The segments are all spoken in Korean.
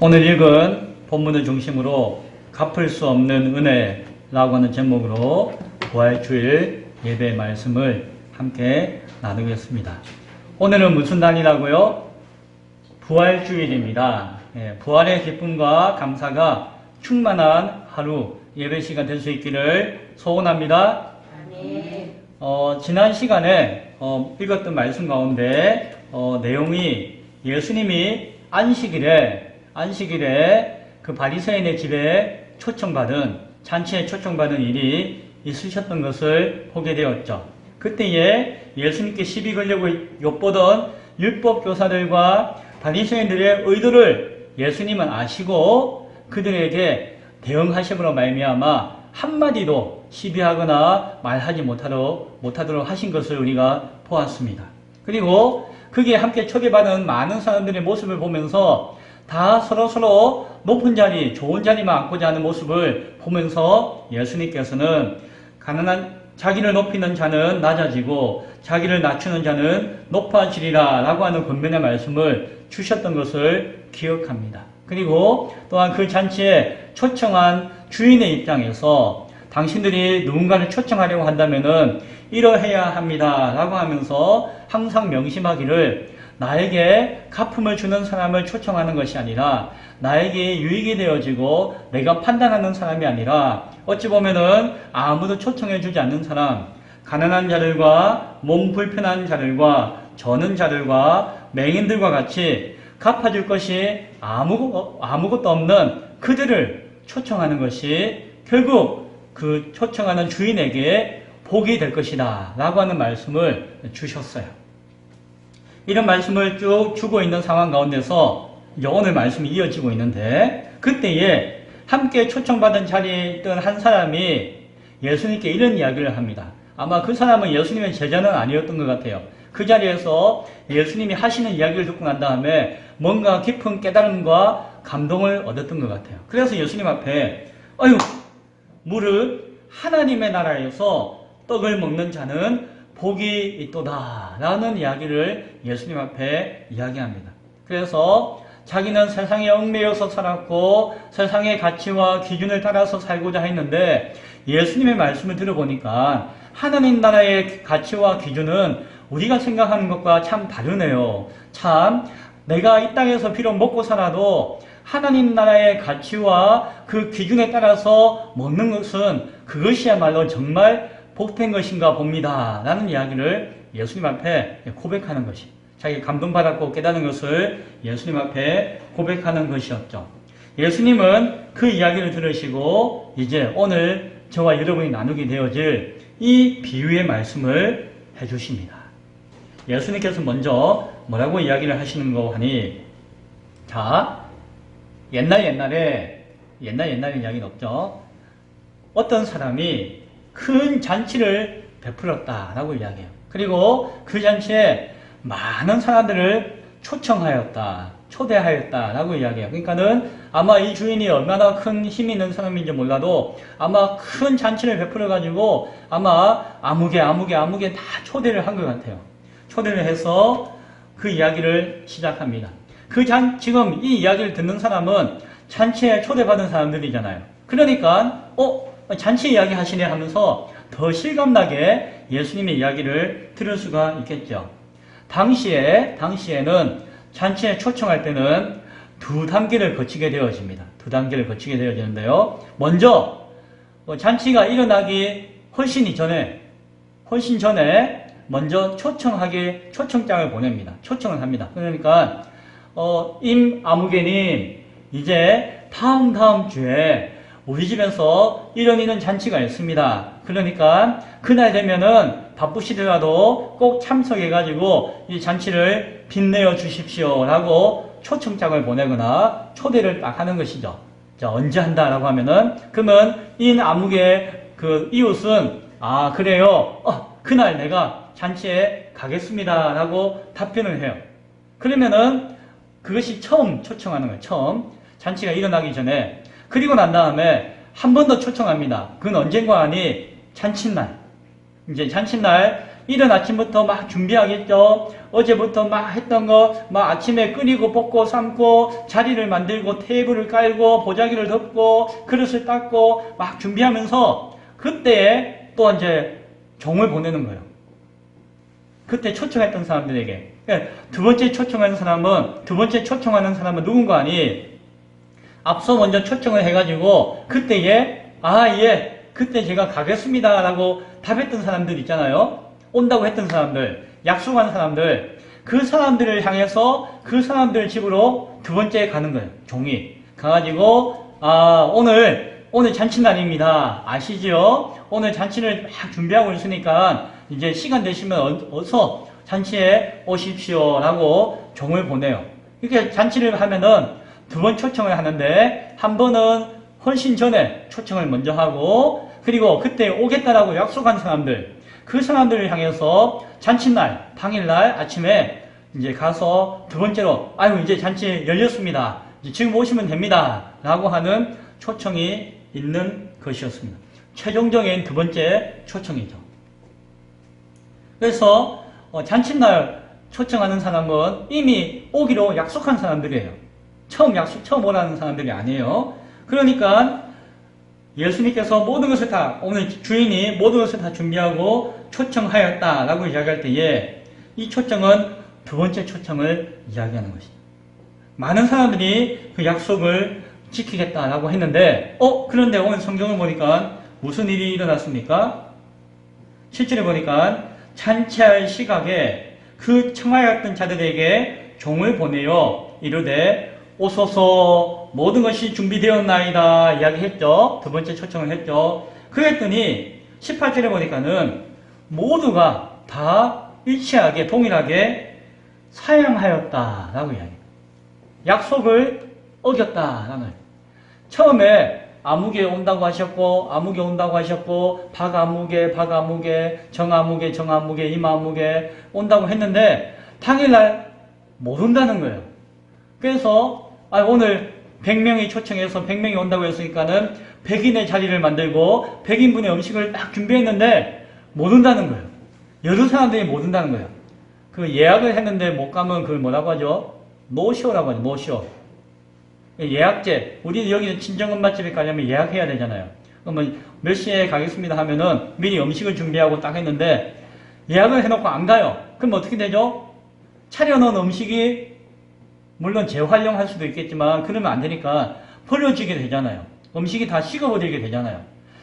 오늘 읽은 본문을 중심으로 갚을 수 없는 은혜라고 하는 제목으로 부활주일 예배 말씀을 함께 나누겠습니다. 오늘은 무슨 날이라고요? 부활주일입니다. 부활의 기쁨과 감사가 충만한 하루 예배 시간 될 수 있기를 소원합니다. 지난 시간에 읽었던 말씀 가운데 내용이 예수님이 안식일에 그 바리새인의 집에 잔치에 초청받은 일이 있으셨던 것을 보게 되었죠. 그때에 예수님께 시비 걸려고 엿보던 율법 교사들과 바리새인들의 의도를 예수님은 아시고 그들에게 대응하심으로 말미암아 한마디도 시비하거나 말하지 못하도록 하신 것을 우리가 보았습니다. 그리고 거기에 함께 초대받은 많은 사람들의 모습을 보면서 다 서로 높은 자리, 좋은 자리만 앉고자 하는 모습을 보면서 예수님께서는 자기를 높이는 자는 낮아지고 자기를 낮추는 자는 높아지리라 라고 하는 권면의 말씀을 주셨던 것을 기억합니다. 그리고 또한 그 잔치에 초청한 주인의 입장에서 당신들이 누군가를 초청하려고 한다면은 이러해야 합니다 라고 하면서 항상 명심하기를 나에게 갚음을 주는 사람을 초청하는 것이 아니라 나에게 유익이 되어지고 내가 판단하는 사람이 아니라 어찌 보면은 아무도 초청해 주지 않는 사람, 가난한 자들과 몸 불편한 자들과 저는 자들과 맹인들과 같이 갚아줄 것이 아무것도 없는 그들을 초청하는 것이 결국 그 초청하는 주인에게 복이 될 것이다 라고 하는 말씀을 주셨어요. 이런 말씀을 쭉 주고 있는 상황 가운데서 오늘 말씀이 이어지고 있는데 그때에 함께 초청받은 자리에 있던 한 사람이 예수님께 이런 이야기를 합니다. 아마 그 사람은 예수님의 제자는 아니었던 것 같아요. 그 자리에서 예수님이 하시는 이야기를 듣고 난 다음에 뭔가 깊은 깨달음과 감동을 얻었던 것 같아요. 그래서 예수님 앞에 무릇 하나님의 나라에서 떡을 먹는 자는 복이 있도다 라는 이야기를 예수님 앞에 이야기합니다. 그래서 자기는 세상에 얽매여서 살았고 세상의 가치와 기준을 따라서 살고자 했는데 예수님의 말씀을 들어보니까 하나님 나라의 가치와 기준은 우리가 생각하는 것과 참 다르네요. 참 내가 이 땅에서 비록 먹고 살아도 하나님 나라의 가치와 그 기준에 따라서 먹는 것은 그것이야말로 정말 복된 것인가 봅니다 라는 이야기를 예수님 앞에 고백하는 것이 자기 감동받았고 깨닫는 것을 예수님 앞에 고백하는 것이었죠. 예수님은 그 이야기를 들으시고 이제 오늘 저와 여러분이 나누게 되어질 이 비유의 말씀을 해주십니다. 예수님께서 먼저 뭐라고 이야기를 하시는 거 하니 옛날에 이야기는 없죠. 어떤 사람이 큰 잔치를 베풀었다라고 이야기해요. 그리고 그 잔치에 많은 사람들을 초대하였다라고 이야기해요. 그러니까는 아마 이 주인이 얼마나 큰 힘이 있는 사람인지 몰라도 아마 큰 잔치를 베풀어가지고 아마 아무개 다 초대를 한 것 같아요. 초대를 해서 그 이야기를 시작합니다. 지금 이 이야기를 듣는 사람은 잔치에 초대받은 사람들이잖아요. 그러니까 잔치 이야기 하시네 하면서 더 실감나게 예수님의 이야기를 들을 수가 있겠죠. 당시에는 잔치에 초청할 때는 두 단계를 거치게 되어집니다. 두 단계를 거치게 되어지는데요. 먼저 잔치가 일어나기 훨씬 전에 먼저 초청장을 보냅니다. 초청을 합니다. 그러니까 임 아무개님 이제 다음 주에 우리 집에서 이런 잔치가 있습니다. 그러니까 그날 되면은 바쁘시더라도 꼭 참석해가지고 이 잔치를 빛내어 주십시오 라고 초청장을 보내거나 초대를 딱 하는 것이죠. 자, 언제 한다라고 하면은 그러면 이 아무개 그 이웃은 그래요. 그날 내가 잔치에 가겠습니다 라고 답변을 해요. 그러면은 그것이 처음 초청하는 거예요. 처음 잔치가 일어나기 전에. 그리고 난 다음에 한 번 더 초청합니다. 그건 언젠가 하니 잔칫날. 이제 잔칫날 이른 아침부터 막 준비하겠죠. 어제부터 막 했던 거, 막 아침에 끓이고 볶고 삶고 자리를 만들고 테이블을 깔고 보자기를 덮고 그릇을 닦고 막 준비하면서 그때에 또 이제 종을 보내는 거예요. 그때 초청했던 사람들에게. 두 번째 초청하는 사람은 누군가 아니, 앞서 먼저 초청을 해가지고 그때에 예, 그때 제가 가겠습니다 라고 답했던 사람들 있잖아요. 온다고 했던 사람들, 약속한 사람들, 그 사람들을 향해서 그 사람들 집으로 두 번째 가는 거예요. 종이 가가지고 오늘 잔칫날입니다. 아시죠? 오늘 잔치를 막 준비하고 있으니까 이제 시간 되시면 어서 잔치에 오십시오 라고 종을 보내요. 이렇게 잔치를 하면은 두 번 초청을 하는데 한 번은 훨씬 전에 초청을 먼저 하고 그리고 그때 오겠다라고 약속한 사람들, 그 사람들을 향해서 잔칫날 당일날 아침에 이제 가서 두 번째로 이제 잔치 열렸습니다. 이제 지금 오시면 됩니다 라고 하는 초청이 있는 것이었습니다. 최종적인 두 번째 초청이죠. 그래서 잔칫날 초청하는 사람은 이미 오기로 약속한 사람들이에요. 처음 오라는 사람들이 아니에요. 그러니까 예수님께서 오늘 주인이 모든 것을 다 준비하고 초청하였다라고 이야기할 때에 이 초청은 두 번째 초청을 이야기하는 것이죠. 많은 사람들이 그 약속을 지키겠다라고 했는데 그런데 오늘 성경을 보니까 무슨 일이 일어났습니까? 7절에 보니까 잔치할 시각에 그 청하였던 자들에게 종을 보내어 이르되 오소서 모든 것이 준비되었나이다 이야기했죠. 두 번째 초청을 했죠. 그랬더니 18절에 보니까는 모두가 다 일치하게 동일하게 사양하였다라고 이야기해요. 약속을 어겼다라는 거예요. 처음에 아무개 온다고 하셨고 박아무개 정아무개 임아무개 온다고 했는데 당일날 못 온다는 거예요. 그래서 오늘 100명이 초청해서 100명이 온다고 했으니까는 100인의 자리를 만들고 100인분의 음식을 딱 준비했는데 못 온다는 거예요. 여러 사람들이 못 온다는 거예요. 그 예약을 했는데 못 가면 그걸 뭐라고 하죠? 노쇼라고 하죠. 노쇼. 예약제. 우리 여기 친정엄 맛집에 가려면 예약해야 되잖아요. 그러면 몇 시에 가겠습니다 하면은 미리 음식을 준비하고 딱 했는데 예약을 해놓고 안 가요. 그럼 어떻게 되죠? 차려놓은 음식이 물론 재활용할 수도 있겠지만 그러면 안 되니까 버려지게 되잖아요. 음식이 다 식어버리게 되잖아요.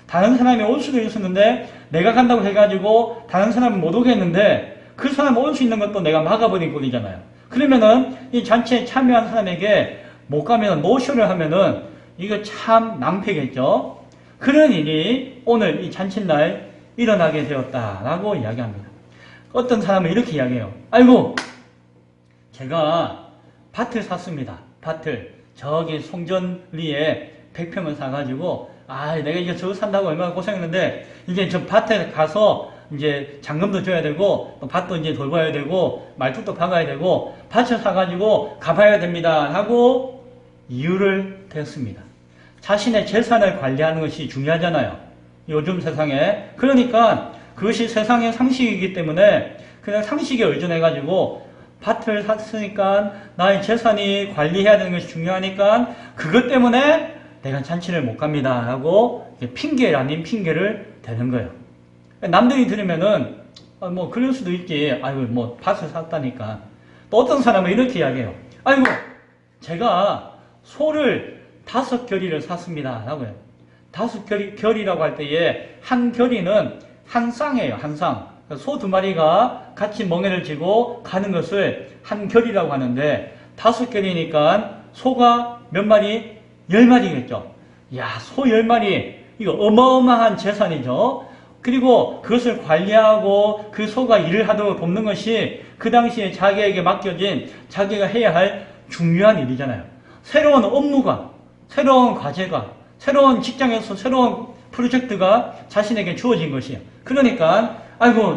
다른 사람이 올 수도 있었는데 내가 간다고 해가지고 다른 사람은 못 오게 했는데 그 사람 올 수 있는 것도 내가 막아버린 꼴이잖아요. 그러면은 이 잔치에 참여한 사람에게 못 가면 노쇼를 하면은 이거 참 낭패겠죠. 그런 일이 오늘 이 잔칫날 일어나게 되었다라고 이야기합니다. 어떤 사람은 이렇게 이야기해요. 제가 밭을 샀습니다. 밭을 저기 송전리에 100평을 사가지고 내가 이제 저거 산다고 얼마나 고생했는데 이제 저 밭에 가서 이제 잔금도 줘야 되고 또 밭도 이제 돌봐야 되고 말뚝도 박아야 되고 밭을 사가지고 가봐야 됩니다 하고 이유를 댔습니다. 자신의 재산을 관리하는 것이 중요하잖아요. 요즘 세상에. 그러니까 그것이 세상의 상식이기 때문에 그냥 상식에 의존해가지고 밭을 샀으니까 나의 재산이 관리해야 되는 것이 중요하니까 그것 때문에 내가 잔치를 못 갑니다 라고 핑계 아닌 핑계를 대는 거예요. 남들이 들으면은 뭐 그럴 수도 있지. 뭐 밭을 샀다니까. 또 어떤 사람은 이렇게 이야기해요. 제가 소를 5결이를 샀습니다 라고 해요. 5결이라고 할 때에 한 결이는 한 쌍이에요. 한 쌍. 소 2마리가 같이 멍에를 쥐고 가는 것을 한 결이라고 하는데 5결이니까 소가 몇 마리? 10마리겠죠. 소 10마리. 이거 어마어마한 재산이죠. 그리고 그것을 관리하고 그 소가 일을 하도록 돕는 것이 그 당시에 자기에게 맡겨진 자기가 해야 할 중요한 일이잖아요. 새로운 업무가, 새로운 과제가, 새로운 직장에서 새로운 프로젝트가 자신에게 주어진 것이에요. 그러니까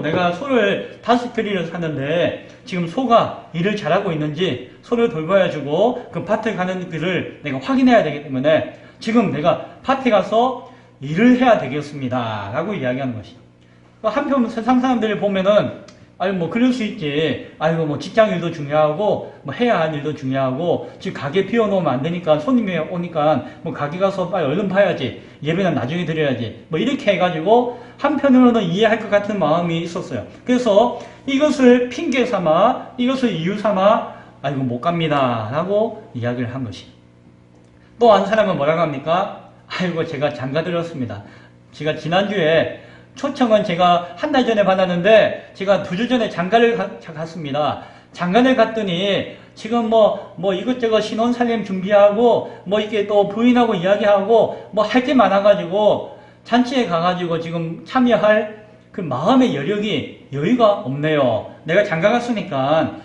내가 소를 5결이를 샀는데 지금 소가 일을 잘하고 있는지 소를 돌봐야주고 그 밭에 가는 길을 내가 확인해야 되기 때문에 지금 내가 밭에 가서 일을 해야 되겠습니다 라고 이야기하는 것이죠. 한편 세상 사람들을 보면은 아유 뭐 그럴 수 있지. 아이고 뭐 직장 일도 중요하고 뭐 해야 할 일도 중요하고 지금 가게 비워놓으면 안 되니까 손님이 오니까 뭐 가게 가서 빨리 얼른 봐야지. 예배는 나중에 드려야지. 뭐 이렇게 해가지고 한편으로는 이해할 것 같은 마음이 있었어요. 그래서 이것을 핑계 삼아 이것을 이유 삼아 아이고 못 갑니다 라고 이야기를 한 것이. 또 한 사람은 뭐라고 합니까? 아이고 제가 장가 들었습니다. 제가 지난주에 초청은 제가 한 달 전에 받았는데 제가 2주 전에 장가를 갔습니다. 장가를 갔더니 지금 뭐 이것저것 신혼살림 준비하고 뭐 이렇게 또 부인하고 이야기하고 뭐 할 게 많아가지고 잔치에 가가지고 지금 참여할 그 마음의 여유가 없네요. 내가 장가 갔으니까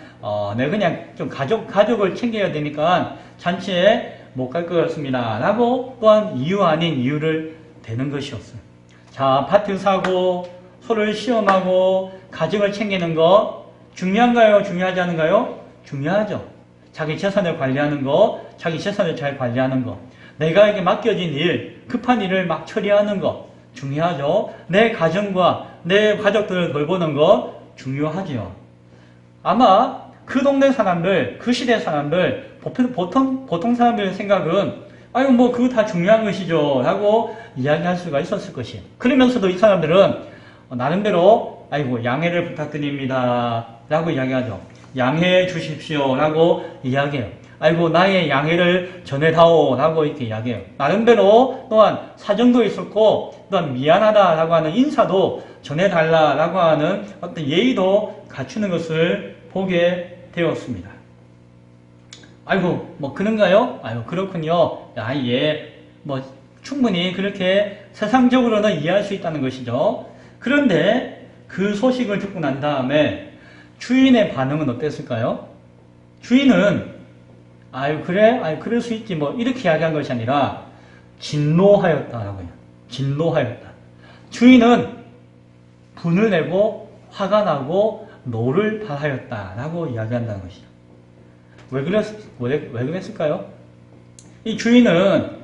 내가 그냥 좀 가족을 챙겨야 되니까 잔치에 못 갈 것 같습니다. 라고 또한 이유 아닌 이유를 대는 것이었어요. 자, 아파트 사고, 서로를 시험하고, 가정을 챙기는 거, 중요한가요? 중요하지 않은가요? 중요하죠. 자기 재산을 관리하는 거, 자기 재산을 잘 관리하는 거, 내가에게 맡겨진 일, 급한 일을 막 처리하는 거, 중요하죠. 내 가정과 내 가족들을 돌보는 거, 중요하죠. 아마 그 동네 사람들, 그 시대 사람들, 보통 사람들의 생각은 아유 뭐 그거 다 중요한 것이죠 라고 이야기할 수가 있었을 것이에요. 그러면서도 이 사람들은 나름대로 아이고 양해를 부탁드립니다 라고 이야기하죠. 양해해 주십시오 라고 이야기해요. 아이고 나의 양해를 전해다오 라고 이렇게 이야기해요. 나름대로 또한 사정도 있었고 또한 미안하다 라고 하는 인사도 전해달라 라고 하는 어떤 예의도 갖추는 것을 보게 되었습니다. 아이고 뭐 그런가요? 아이고 그렇군요. 뭐 충분히 그렇게 세상적으로는 이해할 수 있다는 것이죠. 그런데 그 소식을 듣고 난 다음에 주인의 반응은 어땠을까요? 주인은 아유 그래? 아유 그럴 수 있지 뭐 이렇게 이야기한 것이 아니라 진노하였다라고 해요. 진노하였다. 주인은 분을 내고 화가 나고 노를 발하였다라고 이야기한다는 것이죠. 왜 그랬을까요? 이 주인은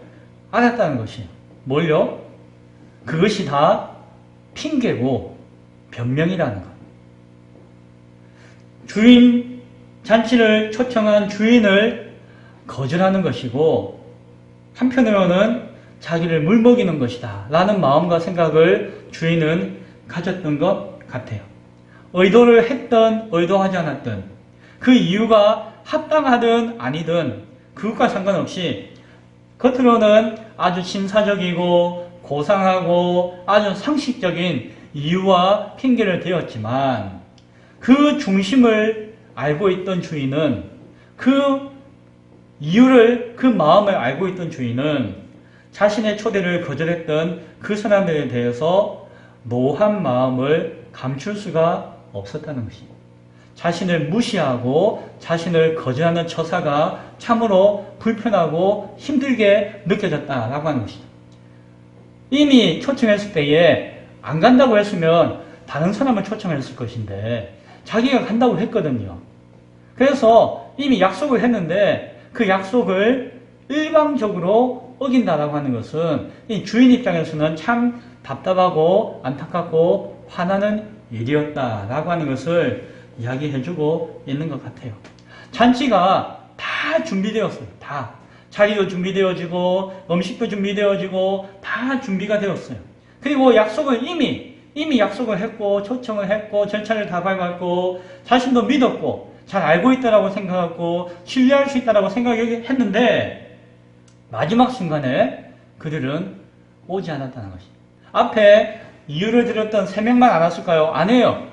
알았다는 것이에요. 뭘요? 그것이 다 핑계고 변명이라는 것. 잔치를 초청한 주인을 거절하는 것이고 한편으로는 자기를 물먹이는 것이다 라는 마음과 생각을 주인은 가졌던 것 같아요. 의도를 했든 의도하지 않았든 그 이유가 합당하든 아니든 그것과 상관없이 겉으로는 아주 신사적이고 고상하고 아주 상식적인 이유와 핑계를 대었지만 그 중심을 알고 있던 주인은 그 이유를 그 마음을 알고 있던 주인은 자신의 초대를 거절했던 그 사람들에 대해서 노한 마음을 감출 수가 없었다는 것입니다. 자신을 무시하고 자신을 거절하는 처사가 참으로 불편하고 힘들게 느껴졌다라고 하는 것이죠. 이미 초청했을 때에 안 간다고 했으면 다른 사람을 초청했을 것인데 자기가 간다고 했거든요. 그래서 이미 약속을 했는데 그 약속을 일방적으로 어긴다라고 하는 것은 이 주인 입장에서는 참 답답하고 안타깝고 화나는 일이었다라고 하는 것을 이야기해주고 있는 것 같아요. 잔치가 다 준비되었어요. 다. 자리도 준비되어지고 음식도 준비되어지고 다 준비가 되었어요. 그리고 약속을 이미 약속을 했고 초청을 했고 절차를 다 밟았고 자신도 믿었고 잘 알고 있다라고 생각하고 신뢰할 수 있다라고 생각했는데 마지막 순간에 그들은 오지 않았다는 것입니다. 앞에 이유를 들었던 3명만 안 왔을까요? 아니에요.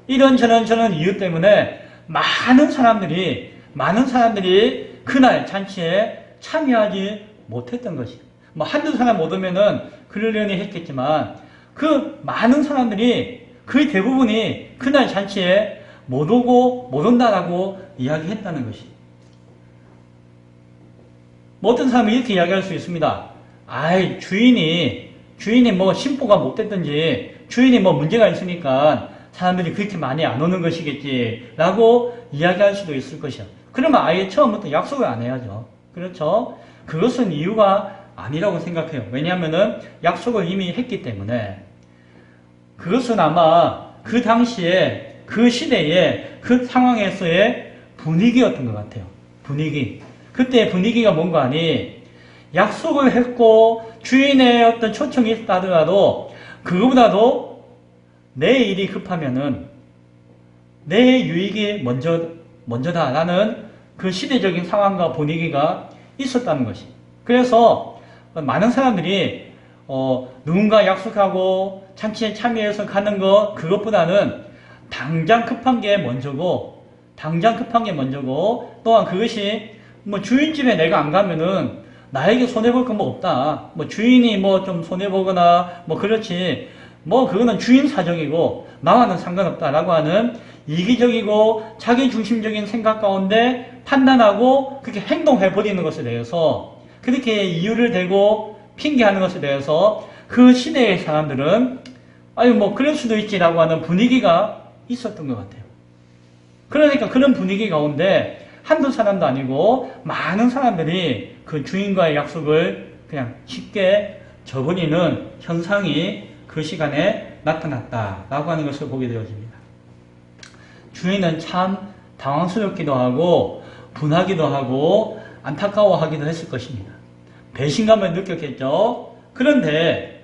이런 저런 이유 때문에 많은 사람들이 그날 잔치에 참여하지 못했던 것이에요. 뭐 한두 사람 못 오면은 그러려니 했겠지만 그 많은 사람들이 거의 대부분이 그날 잔치에 못 오고 못 온다라고 이야기했다는 것이에요. 뭐 어떤 사람이 이렇게 이야기할 수 있습니다. 아이 주인이 뭐 심보가 못 됐든지 주인이 뭐 문제가 있으니까 사람들이 그렇게 많이 안 오는 것이겠지 라고 이야기할 수도 있을 것이야. 그러면 아예 처음부터 약속을 안 해야죠. 그렇죠? 그것은 이유가 아니라고 생각해요. 왜냐하면은 약속을 이미 했기 때문에 그것은 아마 그 당시에, 그 시대에, 그 상황에서의 분위기였던 것 같아요. 분위기. 그때 분위기가 뭔가 하니, 약속을 했고, 주인의 어떤 초청이 있다 하더라도, 그거보다도 내 일이 급하면은, 내 유익이 먼저다라는 그 시대적인 상황과 분위기가 있었다는 것이. 그래서 많은 사람들이 누군가 약속하고 잔치에 참여해서 가는 것, 그것보다는 당장 급한 게 먼저고, 또한 그것이 뭐 주인집에 내가 안 가면은 나에게 손해볼 건 뭐 없다. 뭐 주인이 뭐 좀 손해보거나 뭐 그렇지. 뭐 그거는 주인 사정이고 나와는 상관없다라고 하는 이기적이고 자기 중심적인 생각 가운데 판단하고 그렇게 행동해버리는 것에 대해서, 그렇게 이유를 대고 핑계하는 것에 대해서 그 시대의 사람들은 아유 뭐 그럴 수도 있지라고 하는 분위기가 있었던 것 같아요. 그러니까 그런 분위기 가운데 한두 사람도 아니고 많은 사람들이 그 주인과의 약속을 그냥 쉽게 저버리는 현상이 그 시간에 나타났다라고 하는 것을 보게 되어집니다. 주인은 참 당황스럽기도 하고 분하기도 하고 안타까워하기도 했을 것입니다. 배신감을 느꼈겠죠. 그런데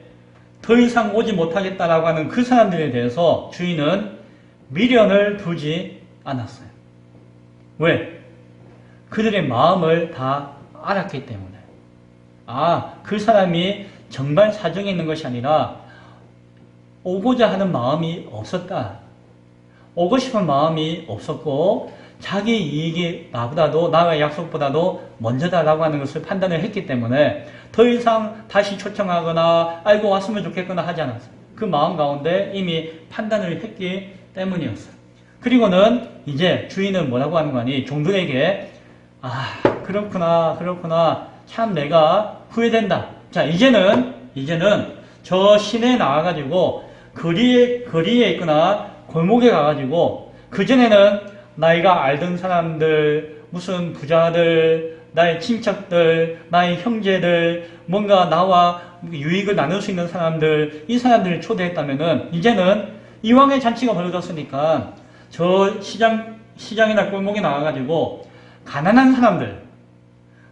더 이상 오지 못하겠다라고 하는 그 사람들에 대해서 주인은 미련을 두지 않았어요. 왜? 그들의 마음을 다 알았기 때문에. 그 사람이 정말 사정이 있는 것이 아니라 오고자 하는 마음이 없었다. 오고 싶은 마음이 없었고 자기 이익이 나의 약속보다도 먼저다라고 하는 것을 판단을 했기 때문에 더 이상 다시 초청하거나 알고 왔으면 좋겠거나 하지 않았어요. 그 마음 가운데 이미 판단을 했기 때문이었어요. 그리고는 이제 주인은 뭐라고 하는 거니? 종들에게 그렇구나 참 내가 후회된다. 자, 이제는 저 시내에 나가가지고 거리에 있거나 골목에 가가지고, 그전에는 나이가 알던 사람들, 무슨 부자들, 나의 친척들, 나의 형제들, 뭔가 나와 유익을 나눌 수 있는 사람들, 이 사람들을 초대했다면은 이제는 이왕의 잔치가 벌어졌으니까 저 시장이나 골목에 나가가지고 가난한 사람들,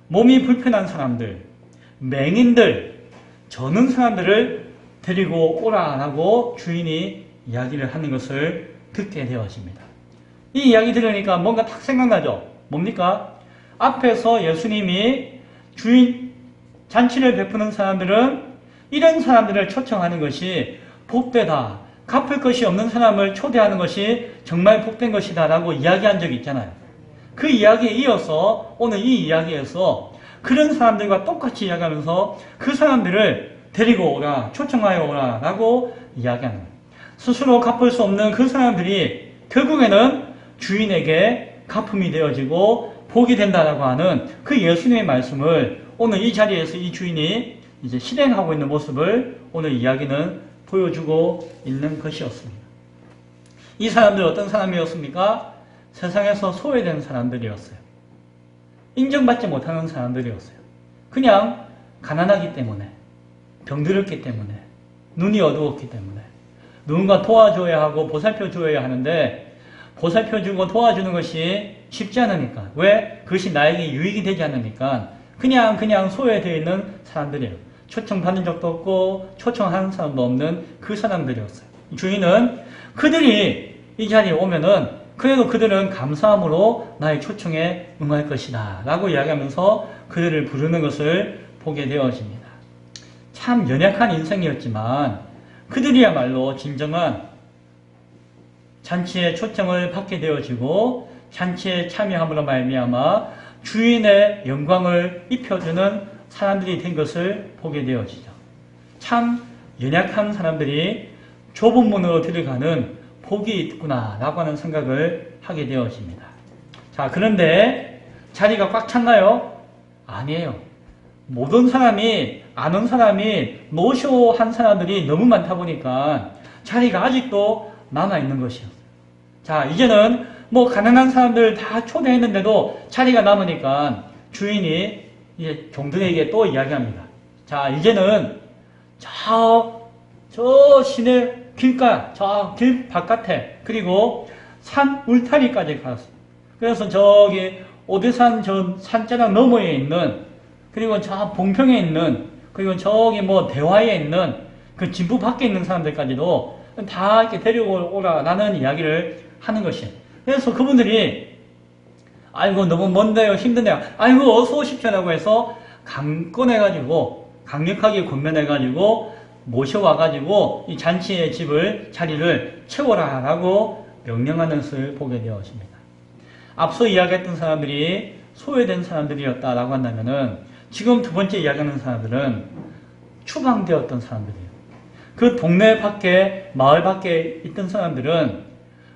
몸이 불편한 사람들, 맹인들, 저는 사람들을 데리고 오라라고 주인이 이야기를 하는 것을 듣게 되어집니다. 이 이야기 들으니까 뭔가 딱 생각나죠? 뭡니까? 앞에서 예수님이 잔치를 베푸는 사람들은 이런 사람들을 초청하는 것이 복되다. 갚을 것이 없는 사람을 초대하는 것이 정말 복된 것이다 라고 이야기한 적이 있잖아요. 그 이야기에 이어서 오늘 이 이야기에서 그런 사람들과 똑같이 이야기하면서 그 사람들을 데리고 오라, 초청하여 오라 라고 이야기하는 거예요. 스스로 갚을 수 없는 그 사람들이 결국에는 주인에게 갚음이 되어지고 복이 된다라고 하는 그 예수님의 말씀을 오늘 이 자리에서 이 주인이 이제 실행하고 있는 모습을 오늘 이야기는 보여주고 있는 것이었습니다. 이 사람들 어떤 사람이었습니까? 세상에서 소외된 사람들이었어요. 인정받지 못하는 사람들이었어요. 그냥 가난하기 때문에, 병들었기 때문에, 눈이 어두웠기 때문에 누군가 도와줘야 하고 보살펴줘야 하는데 보살펴주고 도와주는 것이 쉽지 않으니까. 왜? 그것이 나에게 유익이 되지 않으니까 그냥 소외되어 있는 사람들이에요. 초청받은 적도 없고 초청하는 사람도 없는 그 사람들이었어요. 주인은 그들이 이 자리에 오면은 그래도 그들은 감사함으로 나의 초청에 응할 것이다 라고 이야기하면서 그들을 부르는 것을 보게 되어집니다. 참 연약한 인생이었지만 그들이야말로 진정한 잔치에 초청을 받게 되어지고 잔치에 참여함으로 말미암아 주인의 영광을 입혀주는 사람들이 된 것을 보게 되어지죠. 참 연약한 사람들이 좁은 문으로 들어가는 복이 있구나 라고 하는 생각을 하게 되어집니다. 자, 그런데 자리가 꽉 찼나요? 아니에요. 모든 사람이, 아는 사람이, 노쇼한 사람들이 너무 많다 보니까 자리가 아직도 남아있는 것이었어요. 자, 이제는 뭐 가난한 사람들 다 초대했는데도 자리가 남으니까 주인이 이제 종들에게 또 이야기합니다. 자, 이제는 저 시내 길가, 저 길 바깥에, 그리고 산 울타리까지 갔어요. 그래서 저기 오대산 저 산자락 너머에 있는, 그리고 저 봉평에 있는, 그리고 저기 뭐 대화에 있는 그 진부 밖에 있는 사람들까지도 다 이렇게 데려오라라는 이야기를 하는 것이에요. 그래서 그분들이 아이고 너무 먼데요, 힘드네요. 아이고 어서 오십시오라고 해서 강력하게 권면해가지고 모셔와가지고 이 잔치의 자리를 채워라라고 명령하는 것을 보게 되었습니다. 앞서 이야기했던 사람들이 소외된 사람들이었다라고 한다면은 지금 두 번째 이야기하는 사람들은 추방되었던 사람들이에요. 그 동네 밖에, 마을 밖에 있던 사람들은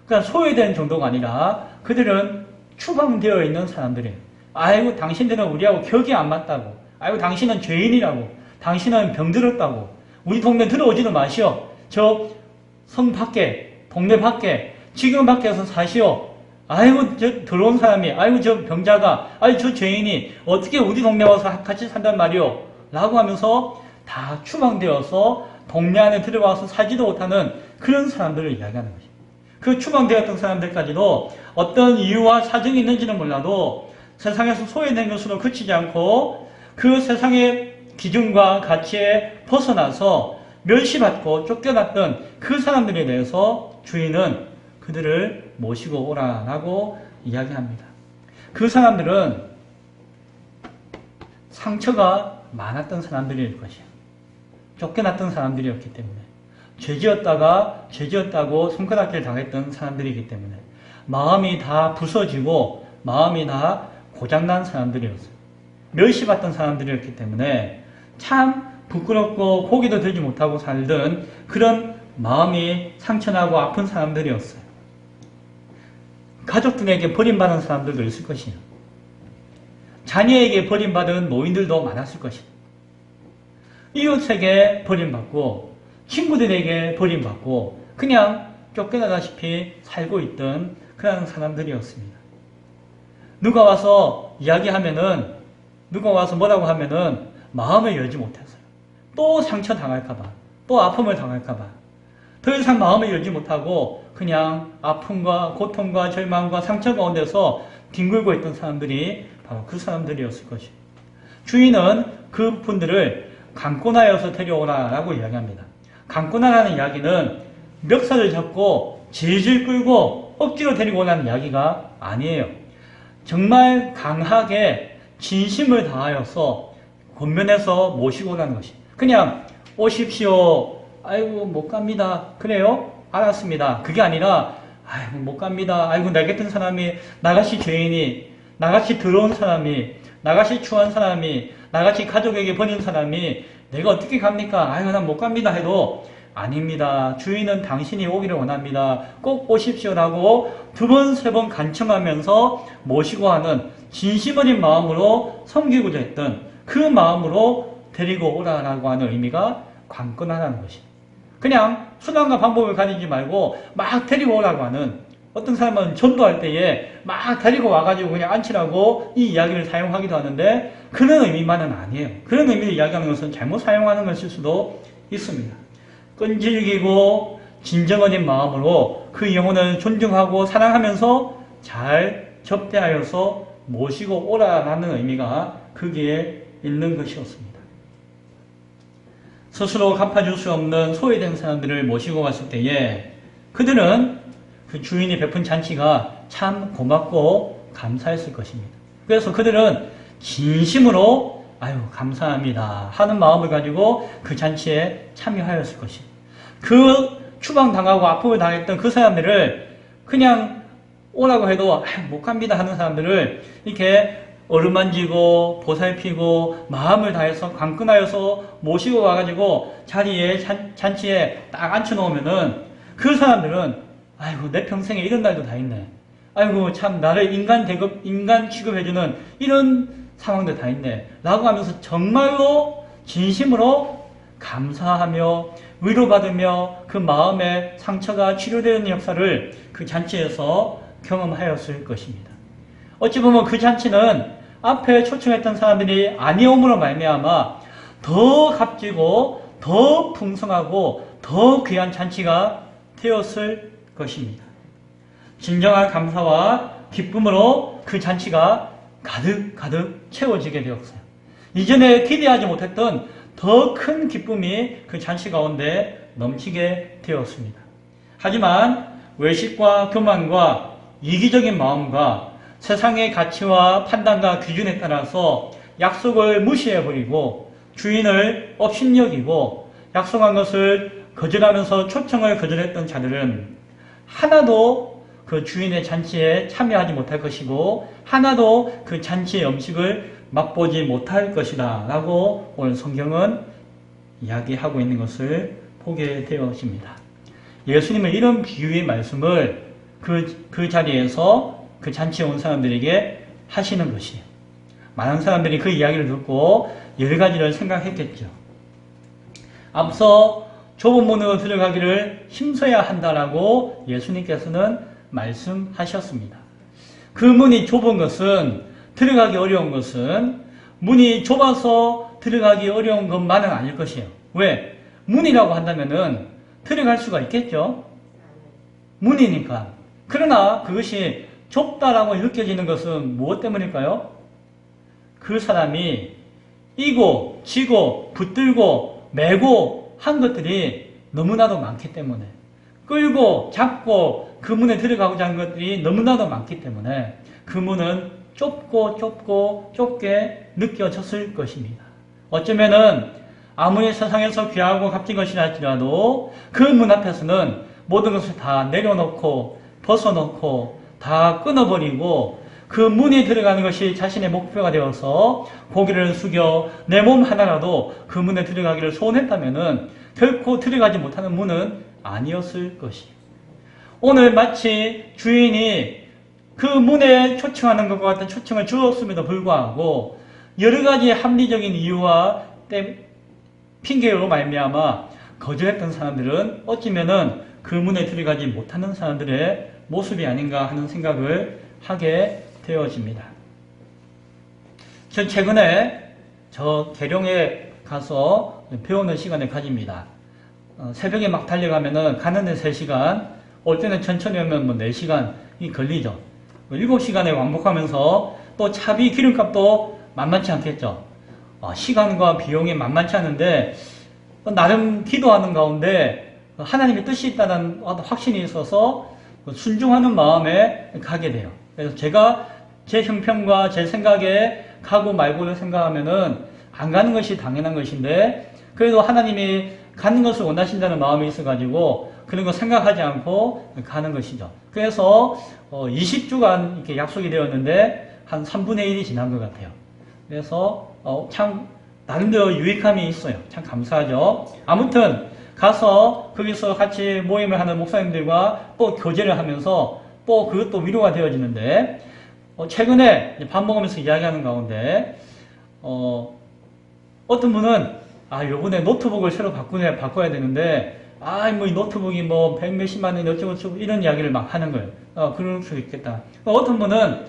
그냥 소외된 정도가 아니라 그들은 추방되어 있는 사람들이에요. 아이고 당신들은 우리하고 격이 안 맞다고. 아이고 당신은 죄인이라고. 당신은 병들었다고. 우리 동네 들어오지도 마시오. 저 성 밖에, 동네 밖에, 지금 밖에서 사시오. 아이고 저 들어온 사람이, 아이고 저 병자가, 아이고 저 죄인이 어떻게 우리 동네 와서 같이 산단 말이오. 라고 하면서 다 추방되어서 동네 안에 들어와서 살지도 못하는 그런 사람들을 이야기하는 것입니다. 그 추방되었던 사람들까지도 어떤 이유와 사정이 있는지는 몰라도 세상에서 소외된 것으로 그치지 않고 그 세상의 기준과 가치에 벗어나서 멸시받고 쫓겨났던 그 사람들에 대해서 주인은 그들을 모시고 오라라고 이야기합니다. 그 사람들은 상처가 많았던 사람들일 것이야. 쫓겨났던 사람들이었기 때문에. 죄지었다고 손가락질 당했던 사람들이기 때문에. 마음이 다 부서지고 마음이 다 고장난 사람들이었어요. 멸시받던 사람들이었기 때문에 참 부끄럽고 고기도 들지 못하고 살던 그런 마음이 상처나고 아픈 사람들이었어요. 가족들에게 버림받은 사람들도 있을 것이에요. 자녀에게 버림받은 노인들도 많았을 것이에요. 이웃에게 버림받고 친구들에게 버림받고 그냥 쫓겨나다시피 살고 있던 그런 사람들이었습니다. 누가 와서 이야기하면은, 누가 와서 뭐라고 하면은 마음을 열지 못했어요. 또 상처 당할까봐, 또 아픔을 당할까봐 더 이상 마음을 열지 못하고 그냥 아픔과 고통과 절망과 상처 가운데서 뒹굴고 있던 사람들이 바로 그 사람들이었을 것이에요. 주인은 그분들을 강권하여서 데려오라라고 이야기합니다. 강권하라는 이야기는 멱살을 잡고 질질 끌고 억지로 데리고 오라는 이야기가 아니에요. 정말 강하게 진심을 다하여서 권면해서 모시고 오라는 것이. 그냥 오십시오. 아이고 못 갑니다. 그래요? 알았습니다. 그게 아니라 아이고 못 갑니다. 아이고 나 같은 사람이, 나같이 죄인이, 나같이 더러운 사람이, 나같이 추한 사람이, 나같이 가족에게 버린 사람이 내가 어떻게 갑니까? 아이고 난 못 갑니다 해도 아닙니다. 주인은 당신이 오기를 원합니다. 꼭 오십시오라고 두 번, 세 번 간청하면서 모시고 하는 진심 어린 마음으로 섬기고자 했던 그 마음으로 데리고 오라라고 하는 의미가 관건하다는 것입니다. 그냥 수단과 방법을 가지지 말고 막 데리고 오라고 하는, 어떤 사람은 전도할 때에 막 데리고 와가지고 그냥 앉히라고 이 이야기를 사용하기도 하는데 그런 의미만은 아니에요. 그런 의미를 이야기하는 것은 잘못 사용하는 것일 수도 있습니다. 끈질기고 진정 어린 마음으로 그 영혼을 존중하고 사랑하면서 잘 접대하여서 모시고 오라라는 의미가 거기에 있는 것이었습니다. 스스로 갚아줄 수 없는 소외된 사람들을 모시고 갔을 때에 그들은 그 주인이 베푼 잔치가 참 고맙고 감사했을 것입니다. 그래서 그들은 진심으로 아유 감사합니다 하는 마음을 가지고 그 잔치에 참여하였을 것입니다. 그 추방당하고 아픔을 당했던 그 사람들을 그냥 오라고 해도 못 갑니다 하는 사람들을 이렇게 어루만지고 보살피고 마음을 다해서 강권하여서 모시고 와가지고 자리에 잔치에 딱 앉혀놓으면은 그 사람들은 아이고 내 평생에 이런 날도 다 있네. 아이고 참 나를 인간 취급해주는 이런 상황도 다 있네 라고 하면서 정말로 진심으로 감사하며 위로받으며 그 마음의 상처가 치료되는 역사를 그 잔치에서 경험하였을 것입니다. 어찌 보면 그 잔치는 앞에 초청했던 사람들이 아니옴으로 말미암아 더 값지고 더 풍성하고 더 귀한 잔치가 되었을 것입니다. 진정한 감사와 기쁨으로 그 잔치가 가득 채워지게 되었어요. 이전에 기대하지 못했던 더 큰 기쁨이 그 잔치 가운데 넘치게 되었습니다. 하지만 외식과 교만과 이기적인 마음과 세상의 가치와 판단과 기준에 따라서 약속을 무시해버리고 주인을 업신여기고 약속한 것을 거절하면서 초청을 거절했던 자들은 하나도 그 주인의 잔치에 참여하지 못할 것이고 하나도 그 잔치의 음식을 맛보지 못할 것이다 라고 오늘 성경은 이야기하고 있는 것을 보게 되었습니다. 예수님은 이런 비유의 말씀을 그 자리에서 그 잔치에 온 사람들에게 하시는 것이에요. 많은 사람들이 그 이야기를 듣고 여러 가지를 생각했겠죠. 앞서 좁은 문으로 들어가기를 힘써야 한다라고 예수님께서는 말씀하셨습니다. 그 문이 좁은 것은 들어가기 어려운 것은 문이 좁아서 들어가기 어려운 것만은 아닐 것이에요. 왜? 문이라고 한다면은 들어갈 수가 있겠죠? 문이니까. 그러나 그것이 좁다라고 느껴지는 것은 무엇 때문일까요? 그 사람이 이고 지고 붙들고 메고 한 것들이 너무나도 많기 때문에 끌고 잡고 그 문에 들어가고자 하는 것들이 너무나도 많기 때문에 그 문은 좁게 느껴졌을 것입니다. 어쩌면은 아무리 세상에서 귀하고 값진 것이라 할지라도 그 문 앞에서는 모든 것을 다 내려놓고 벗어놓고 다 끊어버리고 그 문에 들어가는 것이 자신의 목표가 되어서 고개를 숙여 내 몸 하나라도 그 문에 들어가기를 소원했다면은 결코 들어가지 못하는 문은 아니었을 것이에요. 오늘 마치 주인이 그 문에 초청하는 것과 같은 초청을 주었음에도 불구하고 여러 가지 합리적인 이유와 핑계로 말미암아 거절했던 사람들은 어찌면은 그 문에 들어가지 못하는 사람들의 모습이 아닌가 하는 생각을 하게 되어집니다. 저 최근에 계룡에 가서 배우는 시간을 가집니다. 새벽에 막 달려가면은 가는 데 3시간, 올 때는 천천히 오면 뭐 4시간이 걸리죠. 7시간에 왕복하면서 또 차비 기름값도 만만치 않겠죠. 시간과 비용이 만만치 않은데 나름 기도하는 가운데 하나님의 뜻이 있다는 확신이 있어서 순종하는 마음에 가게 돼요. 그래서 제가 제 형편과 제 생각에 가고 말고를 생각하면은 안 가는 것이 당연한 것인데 그래도 하나님이 가는 것을 원하신다는 마음이 있어가지고 그런 거 생각하지 않고 가는 것이죠. 그래서 20주간 이렇게 약속이 되었는데 한 3분의 1이 지난 것 같아요. 그래서 참 나름대로 유익함이 있어요. 참 감사하죠. 아무튼 가서 거기서 같이 모임을 하는 목사님들과 또 교제를 하면서 또 그것도 위로가 되어지는데 최근에 밥 먹으면서 이야기하는 가운데 어떤 분은 요번에 노트북을 새로 바꿔야 되는데 이 노트북이 뭐 100몇십만 원 어쩌고저쩌고 이런 이야기를 막 하는 거예요. 그럴 수 있겠다. 어떤 분은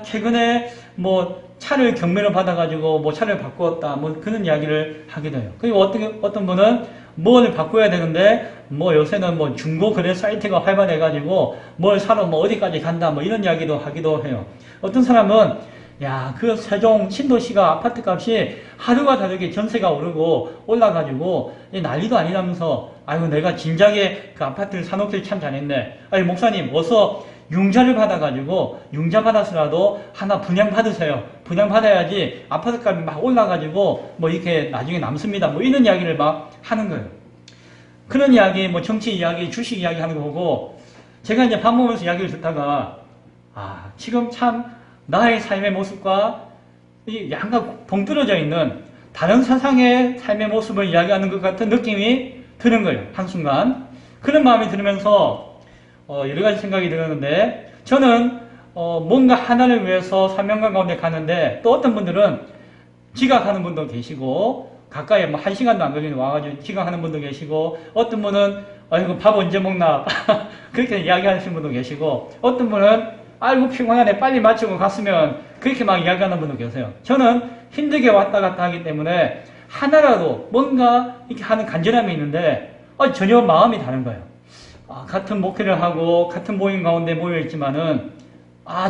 최근에 뭐 차를 경매를 받아가지고 뭐 차를 바꾸었다 뭐 그런 이야기를 하기도 해요. 그리고 어떤 분은 뭘 바꿔야 되는데 뭐 요새는 뭐 중고 거래 사이트가 활발해가지고 뭘 사러 뭐 어디까지 간다 뭐 이런 이야기도 하기도 해요. 어떤 사람은 그 세종 신도시가 아파트 값이 하루가 다르게 전세가 오르고 올라가지고 난리도 아니라면서 내가 진작에 그 아파트를 사놓길 참 잘했네. 목사님 어서 융자를 받아가지고 융자 받아서라도 하나 분양받으세요. 분양받아야지 아파트 값이 막 올라가지고 뭐 이렇게 나중에 남습니다. 뭐 이런 이야기를 막 하는 거예요. 그런 이야기, 뭐 정치 이야기, 주식 이야기 하는 거 보고 제가 이제 밥 먹으면서 이야기를 듣다가 지금 참 나의 삶의 모습과 양가 동떨어져 있는 다른 세상의 삶의 모습을 이야기하는 것 같은 느낌이 드는 거예요. 한순간. 그런 마음이 들으면서 여러 가지 생각이 들었는데 저는 뭔가 하나를 위해서 사명감 가운데 가는데 또 어떤 분들은 지각하는 분도 계시고 가까이 뭐 1시간도 안 걸리는 와가지고 지각하는 분도 계시고 어떤 분은 밥 언제 먹나 그렇게 이야기하시는 분도 계시고 어떤 분은 피곤하네 빨리 마치고 갔으면 그렇게 막 이야기하는 분도 계세요. 저는 힘들게 왔다 갔다 하기 때문에 하나라도 뭔가 이렇게 하는 간절함이 있는데 전혀 마음이 다른 거예요. 같은 목회를 하고 같은 모임 가운데 모여 있지만은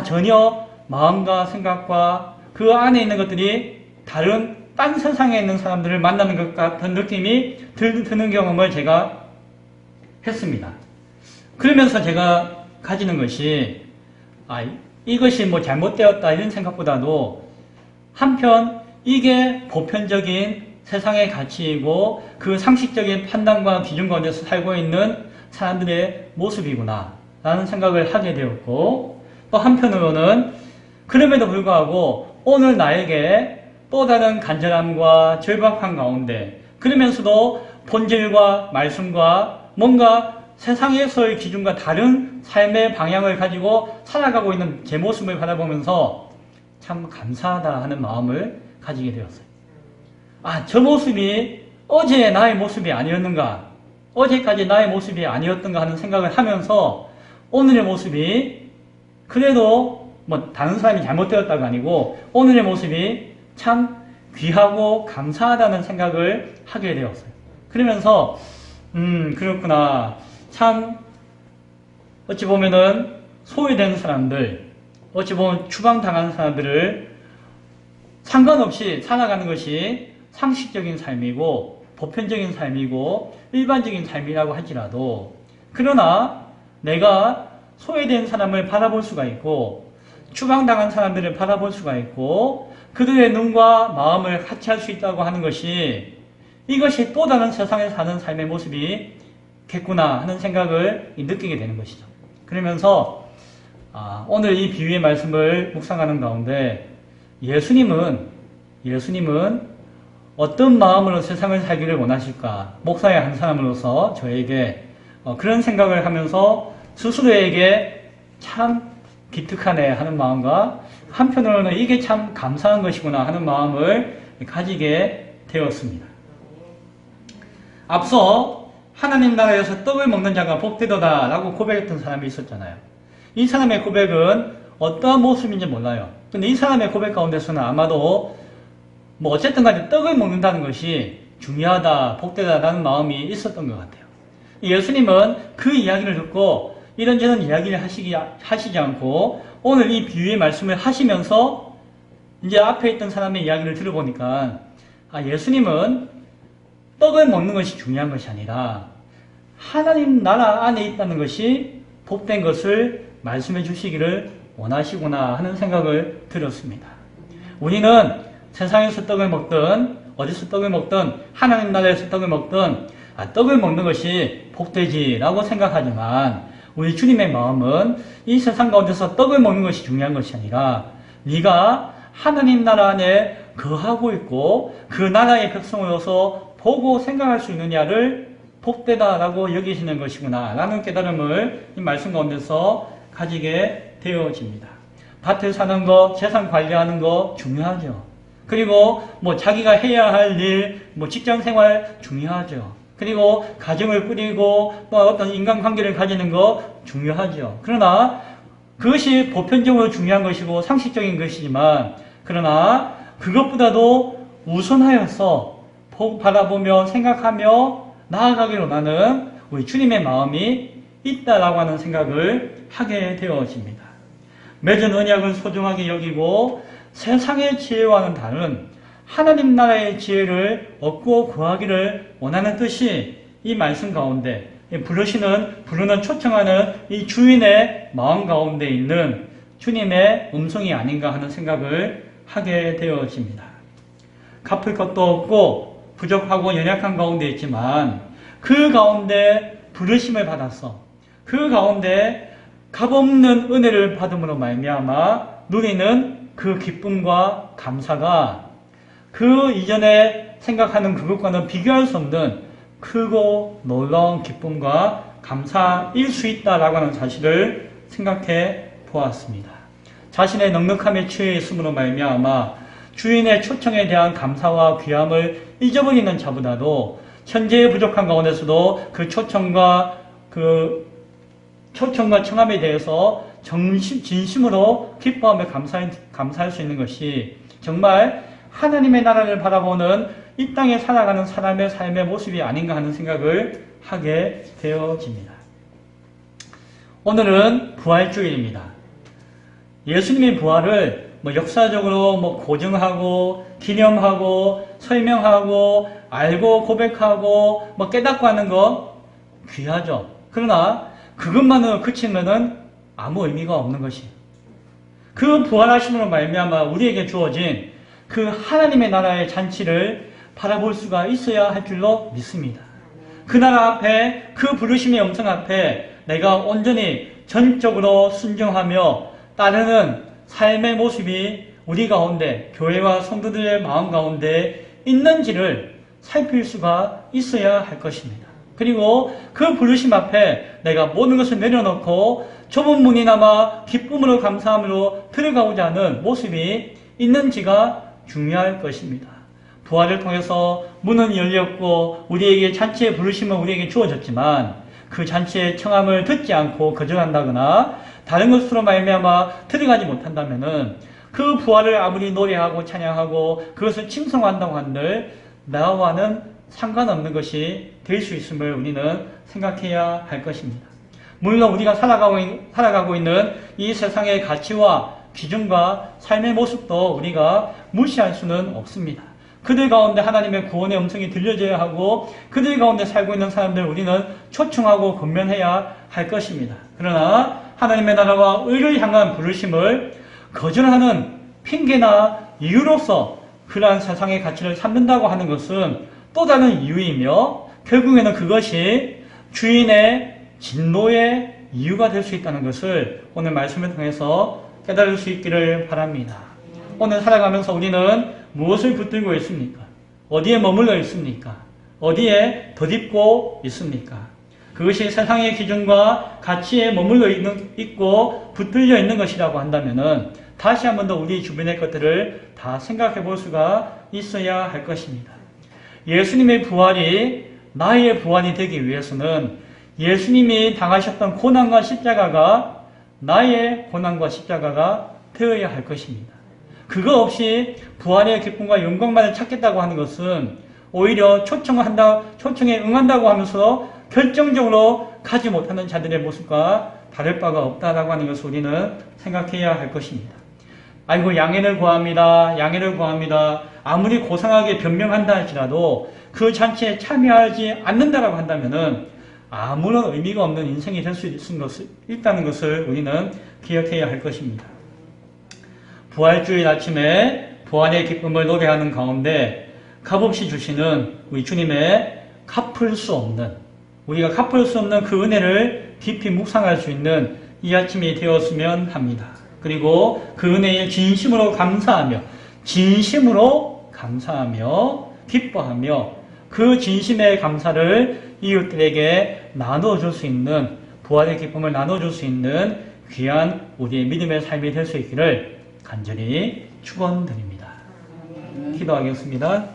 전혀 마음과 생각과 그 안에 있는 것들이 다른 딴 세상에 있는 사람들을 만나는 것 같은 느낌이 드는 경험을 제가 했습니다. 그러면서 제가 가지는 것이 이것이 뭐 잘못되었다 이런 생각보다도 한편 이게 보편적인 세상의 가치이고 그 상식적인 판단과 기준 가운데서 살고 있는 사람들의 모습이구나 라는 생각을 하게 되었고, 또 한편으로는 그럼에도 불구하고 오늘 나에게 또 다른 간절함과 절박함 가운데, 그러면서도 본질과 말씀과 뭔가 세상에서의 기준과 다른 삶의 방향을 가지고 살아가고 있는 제 모습을 바라보면서 참 감사하다 하는 마음을 가지게 되었어요. 저 모습이 어제의 나의 모습이 아니었는가, 어제까지 나의 모습이 아니었던가 하는 생각을 하면서 오늘의 모습이 그래도 뭐 다른 사람이 잘못되었다가 아니고 오늘의 모습이 참 귀하고 감사하다는 생각을 하게 되었어요. 그러면서 그렇구나. 참 어찌 보면은 소외된 사람들, 어찌 보면 추방당한 사람들을 상관없이 살아가는 것이 상식적인 삶이고 보편적인 삶이고 일반적인 삶이라고 할지라도, 그러나 내가 소외된 사람을 바라볼 수가 있고 추방당한 사람들을 바라볼 수가 있고 그들의 눈과 마음을 같이 할 수 있다고 하는 것이, 이것이 또 다른 세상에 사는 삶의 모습이겠구나 하는 생각을 느끼게 되는 것이죠. 그러면서 오늘 이 비유의 말씀을 묵상하는 가운데 예수님은 어떤 마음으로 세상을 살기를 원하실까? 목사의 한 사람으로서 저에게 그런 생각을 하면서 스스로에게 참 기특하네 하는 마음과 한편으로는 이게 참 감사한 것이구나 하는 마음을 가지게 되었습니다. 앞서 하나님 나라에서 떡을 먹는 자가 복되도다 라고 고백했던 사람이 있었잖아요. 이 사람의 고백은 어떠한 모습인지 몰라요. 근데 이 사람의 고백 가운데서는 아마도 뭐 어쨌든 간에 떡을 먹는다는 것이 중요하다, 복되다라는 마음이 있었던 것 같아요. 예수님은 그 이야기를 듣고 이런저런 이야기를 하시지 않고 오늘 이 비유의 말씀을 하시면서 이제 앞에 있던 사람의 이야기를 들어보니까 예수님은 떡을 먹는 것이 중요한 것이 아니라 하나님 나라 안에 있다는 것이 복된 것을 말씀해 주시기를 원하시구나 하는 생각을 들었습니다. 우리는 세상에서 떡을 먹든 어디서 떡을 먹든 하나님 나라에서 떡을 먹든 떡을 먹는 것이 복되지라고 생각하지만 우리 주님의 마음은 이 세상 가운데서 떡을 먹는 것이 중요한 것이 아니라 네가 하나님 나라 안에 거하고 있고 그 나라의 백성으로서 보고 생각할 수 있느냐를 복되다라고 여기시는 것이구나 라는 깨달음을 이 말씀 가운데서 가지게 되어집니다. 밭을 사는 거, 재산 관리하는 거 중요하죠. 그리고 뭐 자기가 해야 할 일, 뭐 직장 생활 중요하죠. 그리고 가정을 꾸리고 또 어떤 인간관계를 가지는 거 중요하죠. 그러나 그것이 보편적으로 중요한 것이고 상식적인 것이지만, 그러나 그것보다도 우선하여서 바라보며 생각하며 나아가기로 나는 우리 주님의 마음이 있다라고 하는 생각을 하게 되어집니다. 맺은 언약을 소중하게 여기고 세상의 지혜와는 다른 하나님 나라의 지혜를 얻고 구하기를 원하는 뜻이 이 말씀 가운데 부르는 초청하는 이 주인의 마음 가운데 있는 주님의 음성이 아닌가 하는 생각을 하게 되어집니다. 갚을 것도 없고 부족하고 연약한 가운데 있지만 그 가운데 부르심을 받았어. 그 가운데 값없는 은혜를 받음으로 말미암아 누리는 그 기쁨과 감사가 그 이전에 생각하는 그것과는 비교할 수 없는 크고 놀라운 기쁨과 감사일 수 있다라고 하는 사실을 생각해 보았습니다. 자신의 넉넉함에 취해 있음으로 말미암아 주인의 초청에 대한 감사와 귀함을 잊어버리는 자보다도 현재의 부족한 가운데서도 그 초청과 청함에 대해서 진심으로 기뻐하며 감사할 수 있는 것이 정말 하나님의 나라를 바라보는 이 땅에 살아가는 사람의 삶의 모습이 아닌가 하는 생각을 하게 되어집니다. 오늘은 부활주일입니다. 예수님의 부활을 역사적으로 고증하고 기념하고 설명하고 알고 고백하고 깨닫고 하는 거 귀하죠. 그러나 그것만으로 그치면은 아무 의미가 없는 것이, 그 부활하심으로 말미암아 우리에게 주어진 그 하나님의 나라의 잔치를 바라볼 수가 있어야 할 줄로 믿습니다. 그 나라 앞에, 그 부르심의 음성 앞에 내가 온전히 전적으로 순종하며 따르는 삶의 모습이 우리 가운데, 교회와 성도들의 마음 가운데 있는지를 살필 수가 있어야 할 것입니다. 그리고 그 부르심 앞에 내가 모든 것을 내려놓고 좁은 문이나마 기쁨으로 감사함으로 들어가고자 하는 모습이 있는지가 중요할 것입니다. 부활을 통해서 문은 열렸고 우리에게 잔치의 부르심은 우리에게 주어졌지만 그 잔치의 청함을 듣지 않고 거절한다거나 다른 것으로 말미암아 들어가지 못한다면은 그 부활을 아무리 노래하고 찬양하고 그것을 칭송한다고 한들 나와는 상관없는 것이 될 수 있음을 우리는 생각해야 할 것입니다. 물론 우리가 살아가고 있는 이 세상의 가치와 기준과 삶의 모습도 우리가 무시할 수는 없습니다. 그들 가운데 하나님의 구원의 음성이 들려져야 하고 그들 가운데 살고 있는 사람들 우리는 초청하고 권면해야 할 것입니다. 그러나 하나님의 나라와 의를 향한 부르심을 거절하는 핑계나 이유로서 그러한 세상의 가치를 삼는다고 하는 것은 또 다른 이유이며 결국에는 그것이 주인의 진노의 이유가 될 수 있다는 것을 오늘 말씀을 통해서 깨달을 수 있기를 바랍니다. 오늘 살아가면서 우리는 무엇을 붙들고 있습니까? 어디에 머물러 있습니까? 어디에 덧입고 있습니까? 그것이 세상의 기준과 가치에 머물러 있고 붙들려 있는 것이라고 한다면은 다시 한 번 더 우리 주변의 것들을 다 생각해 볼 수가 있어야 할 것입니다. 예수님의 부활이 나의 부활이 되기 위해서는 예수님이 당하셨던 고난과 십자가가 나의 고난과 십자가가 되어야 할 것입니다. 그거 없이 부활의 기쁨과 영광만을 찾겠다고 하는 것은 오히려 초청에 응한다고 하면서 결정적으로 가지 못하는 자들의 모습과 다를 바가 없다라고 하는 것을 우리는 생각해야 할 것입니다. 아이고 양해를 구합니다. 양해를 구합니다. 아무리 고상하게 변명한다 할지라도 그 잔치에 참여하지 않는다라고 한다면은 아무런 의미가 없는 인생이 될 수 있다는 것을 우리는 기억해야 할 것입니다. 부활주일 아침에 부활의 기쁨을 노래하는 가운데 값없이 주시는 우리 주님의 우리가 갚을 수 없는 그 은혜를 깊이 묵상할 수 있는 이 아침이 되었으면 합니다. 그리고 그 은혜에 진심으로 감사하며 기뻐하며 그 진심의 감사를 이웃들에게 나눠줄 수 있는, 부활의 기쁨을 나눠줄 수 있는 귀한 우리의 믿음의 삶이 될 수 있기를 간절히 축원드립니다. 기도하겠습니다.